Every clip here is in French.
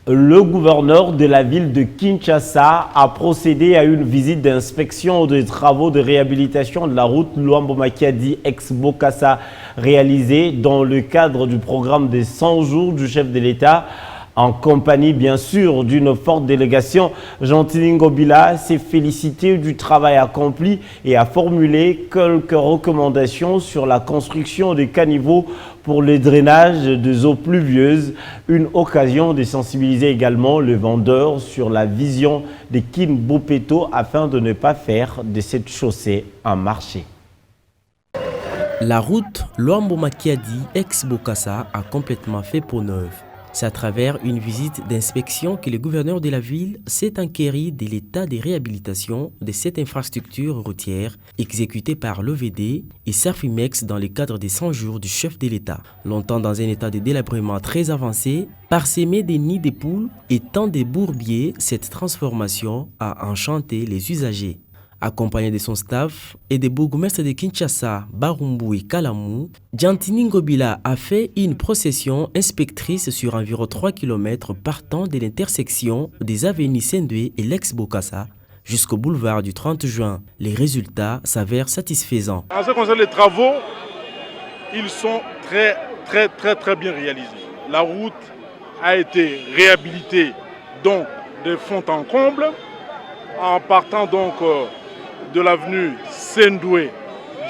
Le gouverneur de la ville de Kinshasa a procédé à une visite d'inspection des travaux de réhabilitation de la route Luambo-Makiadi ex-Bokassa réalisée dans le cadre du programme des 100 jours du chef de l'État. En compagnie, bien sûr, d'une forte délégation, Jean-Tini Ngobila s'est félicité du travail accompli et a formulé quelques recommandations sur la construction des caniveaux pour le drainage des eaux pluvieuses. Une occasion de sensibiliser également le vendeur sur la vision de Kin Bopeto afin de ne pas faire de cette chaussée un marché. La route Luambo-Makiadi ex-Bokassa a complètement fait peau neuve. C'est à travers une visite d'inspection que le gouverneur de la ville s'est enquéri de l'état de réhabilitation de cette infrastructure routière exécutée par l'OVD et Servimex dans le cadre des 100 jours du chef de l'État. Longtemps dans un état de délabrement très avancé, parsemé des nids de poules et tant de bourbiers, cette transformation a enchanté les usagers. Accompagné de son staff et des bourgmestres de Kinshasa, Barumbu et Kalamu, Jean-Tini Ngobila a fait une procession inspectrice sur environ 3 km partant de l'intersection des avenues Sendwe et l'ex-Bokassa jusqu'au boulevard du 30 juin. Les résultats s'avèrent satisfaisants. En ce qui concerne les travaux, ils sont très bien réalisés. La route a été réhabilitée donc de fond en comble en partant donc de l'avenue Sendwe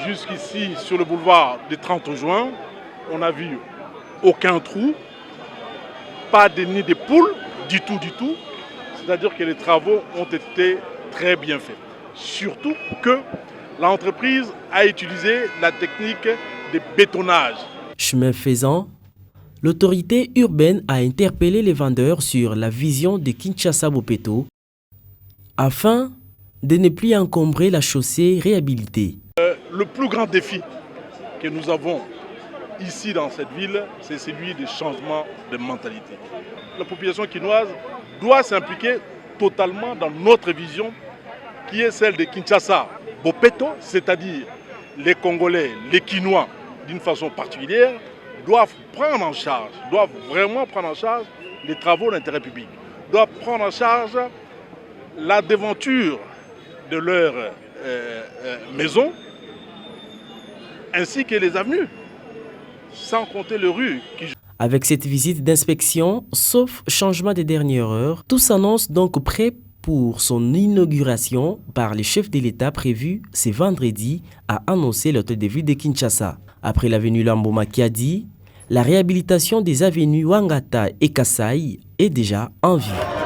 jusqu'ici sur le boulevard du 30 juin. On n'a vu aucun trou, pas de nid de poules, du tout. C'est-à-dire que les travaux ont été très bien faits. Surtout que l'entreprise a utilisé la technique de bétonnage. Chemin faisant, l'autorité urbaine a interpellé les vendeurs sur la vision de Kinshasa Bopeto afin de ne plus encombrer la chaussée réhabilitée. Le plus grand défi que nous avons ici dans cette ville, c'est celui du changement de mentalité. La population quinoise doit s'impliquer totalement dans notre vision qui est celle de Kinshasa Bopeto, c'est-à-dire les Congolais, les Quinois d'une façon particulière, doivent vraiment prendre en charge les travaux d'intérêt public, doivent prendre en charge la devanture de leur maison, ainsi que les avenues, sans compter les rues. Avec cette visite d'inspection, sauf changement de dernière heure, tout s'annonce donc prêt pour son inauguration par le chef de l'État prévu ce vendredi, a annoncé l'hôtel de ville de Kinshasa. Après l'avenue Luambo-Makiadi, la réhabilitation des avenues Wangata et Kasai est déjà en vue.